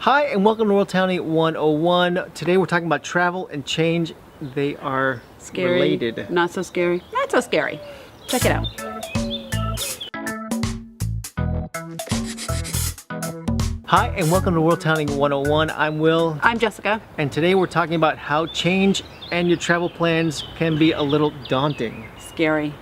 Hi, and welcome to WorldTowning 101. Today we're talking about travel and change. They are scary, related. Not so scary. Not so scary. Check it out. Hi, and welcome to WorldTowning 101. I'm Will. I'm Jessica. And today we're talking about how change and your travel plans can be a little daunting. Scary.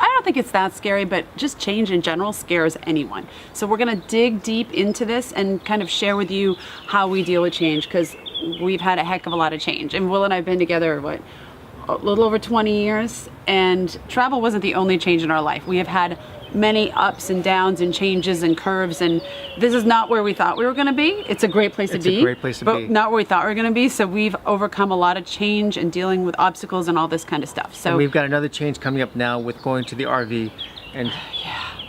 I don't think it's that scary, but just change in general scares anyone. So we're gonna dig deep into this and kind of share with you how we deal with change, because we've had a heck of a lot of change. And Will and I have been together, what, a little over 20 years, and travel wasn't the only change in our life. We have had many ups and downs and changes and curves, and this is not where we thought we were going to be. It's a great place to be. It's a great place to be. But not where we thought we were going to be. So we've overcome a lot of change and dealing with obstacles and all this kind of stuff. So and we've got another change coming up now with going to the RV, and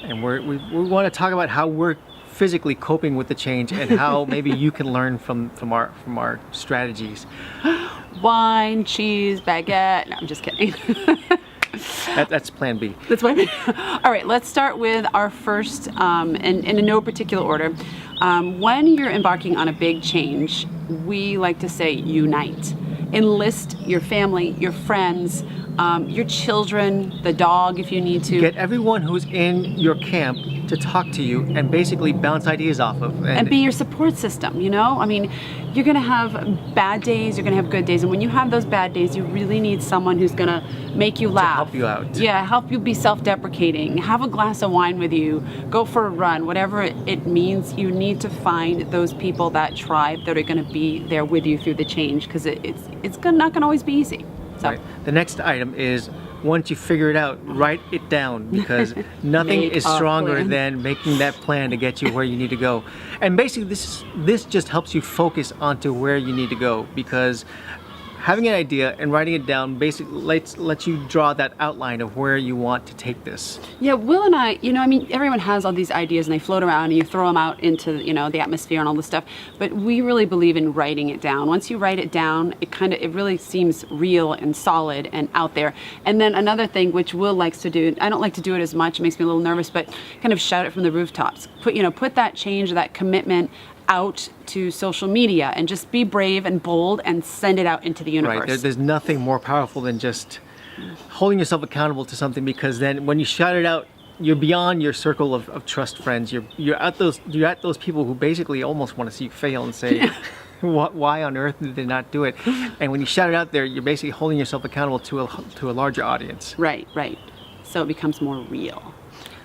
and we want to talk about how we're physically coping with the change and how maybe you can learn from our strategies. Wine, cheese, baguette. No, I'm just kidding. That's plan B. That's plan B. All right, let's start with our first, and in no particular order. When you're embarking on a big change, we like to say unite. Enlist your family, your friends, your children, the dog if you need to. Get everyone who's in your camp to talk to you and basically bounce ideas off of. And be your support system, you know? I mean, you're gonna have bad days, you're gonna have good days, and when you have those bad days, you really need someone who's gonna make you laugh. To help you out. Yeah, help you be self-deprecating, have a glass of wine with you, go for a run, whatever it means. You need to find those people, that tribe, that are gonna be there with you through the change, because it's not gonna always be easy. So. Right. The next item is, once you figure it out, write it down, because nothing is stronger than making that plan to get you where you need to go. And basically this just helps you focus onto where you need to go, because having an idea and writing it down basically lets you draw that outline of where you want to take this. Yeah, Will and I, you know, I mean, everyone has all these ideas and they float around and you throw them out into, you know, the atmosphere and all this stuff, but we really believe in writing it down. Once you write it down, it really seems real and solid and out there. And then another thing which Will likes to do, I don't like to do it as much, it makes me a little nervous, but kind of shout it from the rooftops. Put that change, that commitment out to social media, and just be brave and bold and send it out into the universe. Right, there's nothing more powerful than just holding yourself accountable to something, because then when you shout it out, you're beyond your circle of trust friends. You're at those people who basically almost want to see you fail and say, why on earth did they not do it? And when you shout it out there, you're basically holding yourself accountable to a larger audience. Right. So it becomes more real.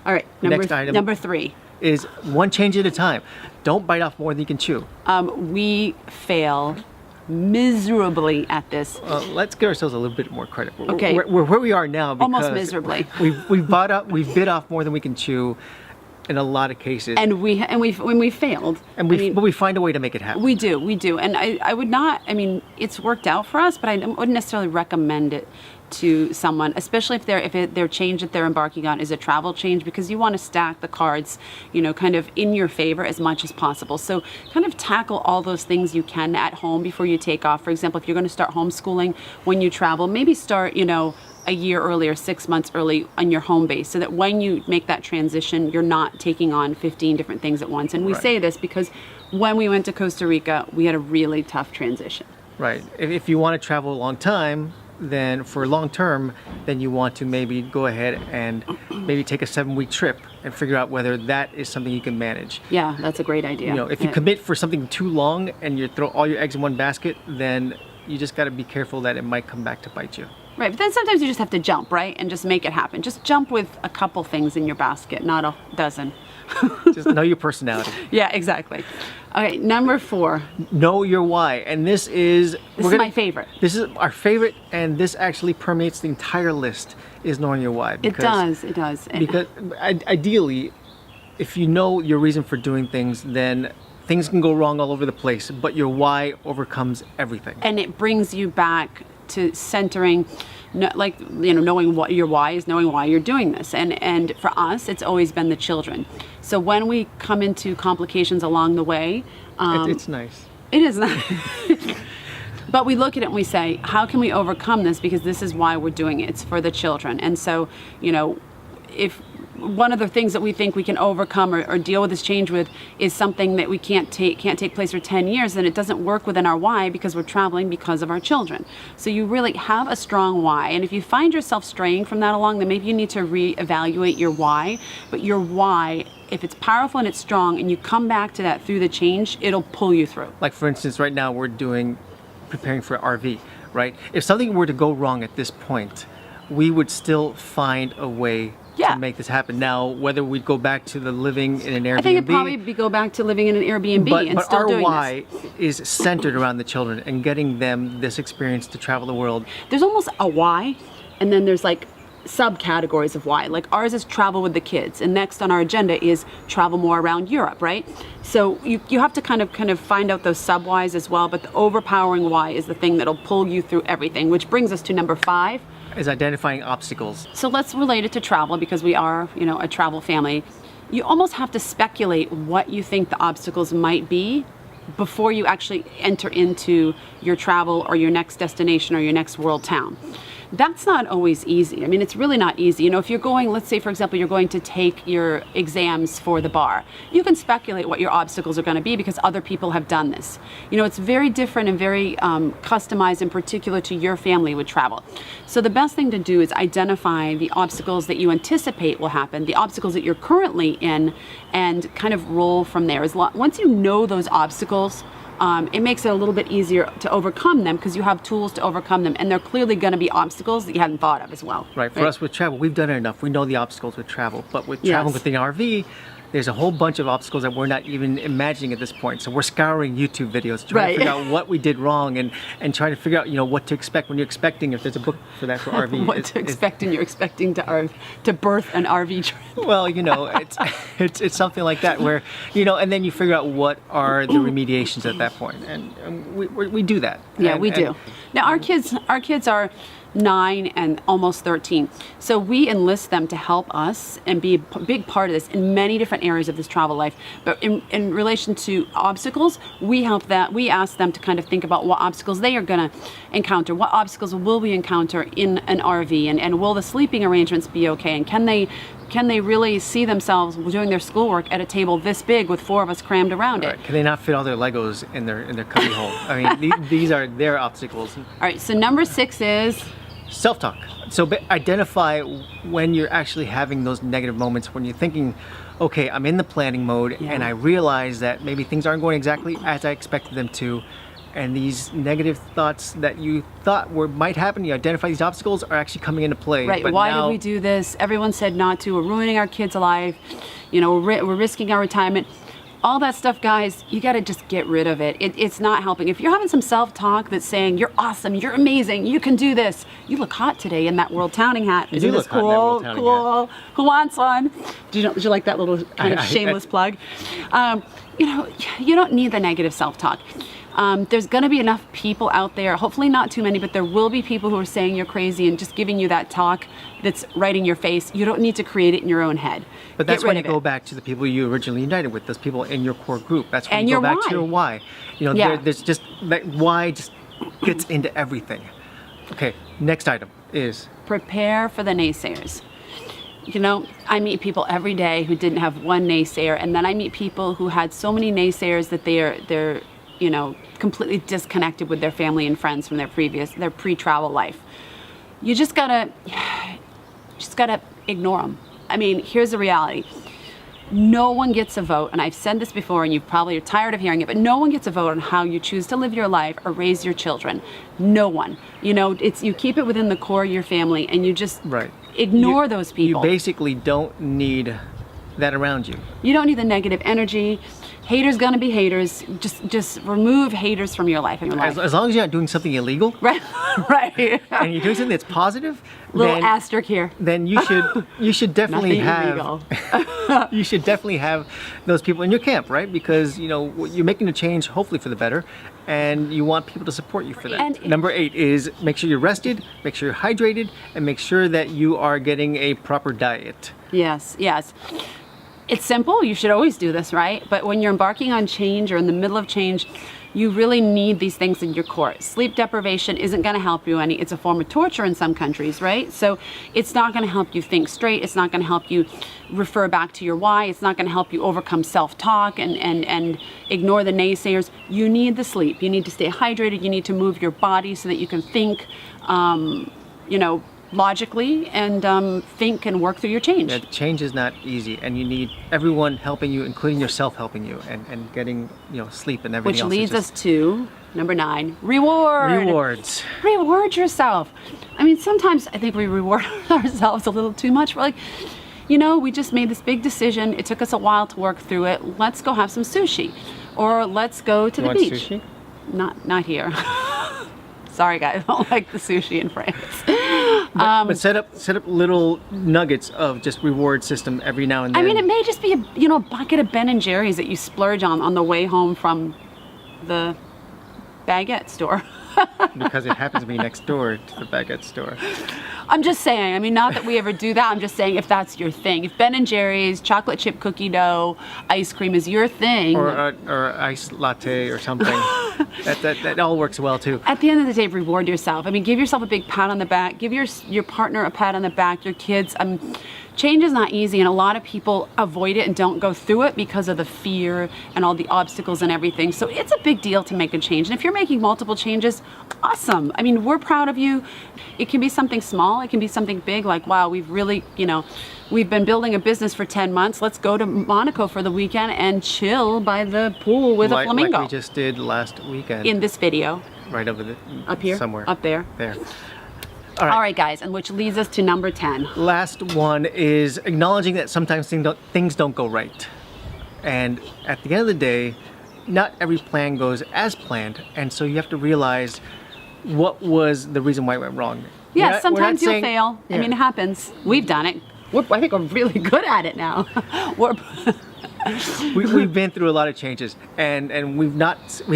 All right, next item. Number 3. Is one change at a time. Don't bite off more than you can chew. We fail miserably at this. Let's give ourselves a little bit more credit. Okay. We're where we are now because almost miserably. we've bit off more than we can chew in a lot of cases. And when we failed. But we find a way to make it happen. We do. And I would not, I mean, it's worked out for us, but I wouldn't necessarily recommend it to someone, especially if their change that they're embarking on is a travel change, because you want to stack the cards, you know, kind of in your favor as much as possible. So kind of tackle all those things you can at home before you take off. For example, if you're going to start homeschooling when you travel, maybe start, you know, a year earlier, 6 months early on your home base, so that when you make that transition, you're not taking on 15 different things at once. And we say this because when we went to Costa Rica, we had a really tough transition. Right. If you want to travel a long time, then for long term, then you want to maybe go ahead and maybe take a 7-week trip and figure out whether that is something you can manage. Yeah, that's a great idea. You know, if you commit for something too long and you throw all your eggs in one basket, then you just got to be careful that it might come back to bite you. Right, but then sometimes you just have to jump, right? And just make it happen. Just jump with a couple things in your basket, not a dozen. Just know your personality. Yeah, exactly. Okay, number 4. Know your why. And this is my favorite. This is our favorite, and this actually permeates the entire list, is knowing your why. Because, it does. Because ideally, if you know your reason for doing things, then things can go wrong all over the place, but your why overcomes everything. And it brings you back to centering, like, you know, knowing what your why is, knowing why you're doing this. And for us, it's always been the children. So when we come into complications along the way, it's nice. It is nice. But we look at it and we say, how can we overcome this? Because this is why we're doing it. It's for the children. And so, you know, if one of the things that we think we can overcome or deal with this change with is something that we can't take place for 10 years, and it doesn't work within our why because we're traveling because of our children. So you really have a strong why, and if you find yourself straying from that along, then maybe you need to reevaluate your why. But your why, if it's powerful and it's strong and you come back to that through the change, it'll pull you through. Like for instance, right now we're preparing for RV, right? If something were to go wrong at this point, we would still find a way to make this happen. Now, whether we'd go back to the living in an Airbnb, I think it'd probably go back to living in an Airbnb and still doing this. But our why is centered around the children and getting them this experience to travel the world. There's almost a why, and then there's like subcategories of why. Like ours is travel with the kids, and next on our agenda is travel more around Europe, right? So you have to kind of find out those sub whys as well, but the overpowering why is the thing that'll pull you through everything, which brings us to number 5. Is identifying obstacles. So let's relate it to travel because we are, a travel family. You almost have to speculate what you think the obstacles might be before you actually enter into your travel or your next destination or your next world town. That's not always easy. I mean, it's really not easy. If you're going, let's say, for example, you're going to take your exams for the bar, you can speculate what your obstacles are going to be because other people have done this. It's very different and very customized and particular to your family with travel. So the best thing to do is identify the obstacles that you anticipate will happen, the obstacles that you're currently in, and kind of roll from there. Once you know those obstacles, it makes it a little bit easier to overcome them because you have tools to overcome them, and they're clearly going to be obstacles that you hadn't thought of as well. Right. For us with travel, we've done it enough. We know the obstacles with travel, but with travel with the RV, there's a whole bunch of obstacles that we're not even imagining at this point. So we're scouring YouTube videos, trying to figure out what we did wrong and trying to figure out, what to expect when you're expecting, if there's a book for that for RV. What to expect, and you're expecting to birth an RV trip. Well, it's something like that where, and then you figure out what are the remediations at that point. And we do that. Yeah, we do. Now our kids are 9 and almost 13. So we enlist them to help us and be a big part of this in many different areas of this travel life. But in relation to obstacles, we ask them to kind of think about what obstacles they are going to encounter. What obstacles will we encounter in an RV? And will the sleeping arrangements be okay? And can they really see themselves doing their schoolwork at a table this big with 4 of us crammed around it? Can they not fit all their Legos in their cubby hole? I mean, these are their obstacles. All right, so number 6 is self-talk. So identify when you're actually having those negative moments, when you're thinking, okay, I'm in the planning mode and I realize that maybe things aren't going exactly as I expected them to, and these negative thoughts that you thought might happen, you identify these obstacles are actually coming into play. Right, but why did we do this? Everyone said not to. We're ruining our kids' life. We're risking our retirement. All that stuff, guys, you got to just get rid of it. It's not helping. If you're having some self-talk that's saying, you're awesome, you're amazing, you can do this. You look hot today in that WorldTowning hat. Isn't this cool? Cool. Who wants one? Did you like that little kind of shameless plug? You don't need the negative self-talk. There's going to be enough people out there, hopefully not too many, but there will be people who are saying you're crazy and just giving you that talk that's right in your face. You don't need to create it in your own head. But that's when you go back to the people you originally united with, those people in your core group. That's when you go back to your why. There's just that why just gets into everything. Okay, next item is prepare for the naysayers. I meet people every day who didn't have one naysayer, and then I meet people who had so many naysayers that they're completely disconnected with their family and friends from their pre-travel life. You just gotta ignore them. I mean, here's the reality. No one gets a vote, and I've said this before, and you probably are tired of hearing it, but no one gets a vote on how you choose to live your life or raise your children. No one. You keep it within the core of your family, and you just ignore those people. You basically don't need that around you. You don't need the negative energy. Haters gonna be haters. Just remove haters from your life. As long as you're not doing something illegal, right, and you're doing something that's positive, little asterisk here. Then you should definitely have you should definitely have those people in your camp, right? Because you're making a change, hopefully for the better, and you want people to support you for that. And number 8 is make sure you're rested, make sure you're hydrated, and make sure that you are getting a proper diet. Yes. It's simple. You should always do this, right? But when you're embarking on change or in the middle of change, you really need these things in your core. Sleep deprivation isn't going to help you any. It's a form of torture in some countries, right? So it's not going to help you think straight. It's not going to help you refer back to your why. It's not going to help you overcome self-talk and ignore the naysayers. You need the sleep. You need to stay hydrated. You need to move your body so that you can think, you know, logically and think and work through your change. Yeah, change is not easy, and you need everyone helping you, including yourself helping you, and getting, you know, sleep and everything else. Which leads us to number 9, reward. Rewards. Reward yourself. I mean, sometimes I think we reward ourselves a little too much. We're like, you know, we just made this big decision. It took us a while to work through it. Let's go have some sushi, or let's go to the beach. Sushi? Not here. Sorry, guys, I don't like the sushi in France. But set up little nuggets of just reward system every now and then. I mean, it may just be a bucket of Ben and Jerry's that you splurge on the way home from the baguette store. Because it happens to be next door to the baguette store. I'm just saying, I mean, not that we ever do that. I'm just saying if that's your thing. If Ben and Jerry's chocolate chip cookie dough ice cream is your thing. Or iced latte or something. that all works well too. At the end of the day, reward yourself. I mean, give yourself a big pat on the back. Give your partner a pat on the back, your kids. Change is not easy, and a lot of people avoid it and don't go through it because of the fear and all the obstacles and everything. So it's a big deal to make a change. And if you're making multiple changes, awesome. I mean, we're proud of you. It can be something small. It can be something big, like, wow, we've really, we've been building a business for 10 months. Let's go to Monaco for the weekend and chill by the pool with a flamingo. Like we just did last weekend. In this video. Right over there. Up here? Somewhere. Up there. There. All right, guys, and which leads us to number 10. Last one is acknowledging that sometimes things don't go right. And at the end of the day, not every plan goes as planned. And so you have to realize what was the reason why it went wrong. Yeah, sometimes you'll fail. Yeah. I mean, it happens. We've done it. I think we're really good at it now. We've been through a lot of changes, and we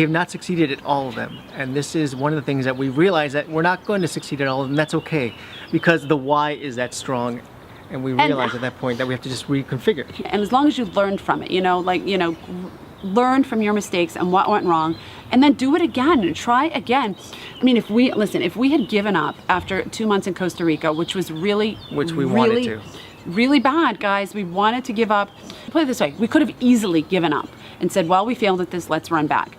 have not succeeded at all of them. And this is one of the things that we realize, that we're not going to succeed at all of them. That's okay, because the why is that strong, and we realize at that point that we have to just reconfigure. And as long as you learned from it, learn from your mistakes and what went wrong, and then do it again and try again. I mean, if we had given up after 2 months in Costa Rica, which was really bad, guys. We wanted to give up. Put it this way, we could have easily given up and said, well, we failed at this, let's run back.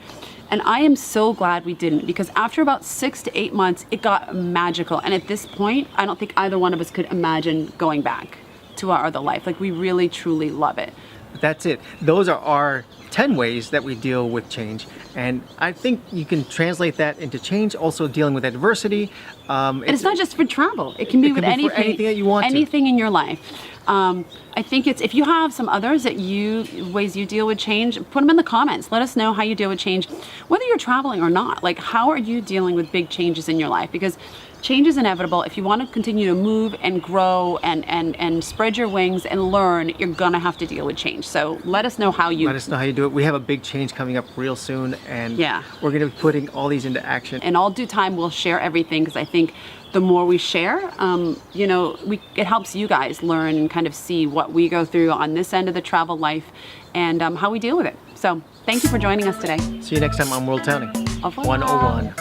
And I am so glad we didn't, because after about 6 to 8 months, it got magical. And at this point, I don't think either one of us could imagine going back to our other life. Like, we really, truly love it. That's it. Those are our 10 ways that we deal with change. And I think you can translate that into change, also dealing with adversity. And it's not just for travel. It can be with anything that you want anything in your life. I think if you have some others ways you deal with change, put them in the comments. Let us know how you deal with change, whether you're traveling or not. Like, how are you dealing with big changes in your life? Because change is inevitable. If you want to continue to move and grow and spread your wings and learn, you're gonna have to deal with change. So let us know how you do it. We have a big change coming up real soon, and we're gonna be putting all these into action. In all due time, we'll share everything, because I think the more we share, it helps you guys learn and kind of see what we go through on this end of the travel life, and how we deal with it. So thank you for joining us today. See you next time on WorldTowning. Au revoir. 101.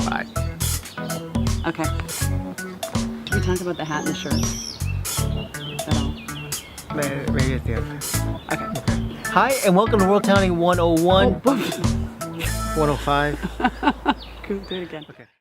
Bye. Okay. Did we talk about the hat and the shirt? Is that all? Maybe at the end. Okay. Hi, and welcome to WorldTowning 101. 105. Do it again. Okay.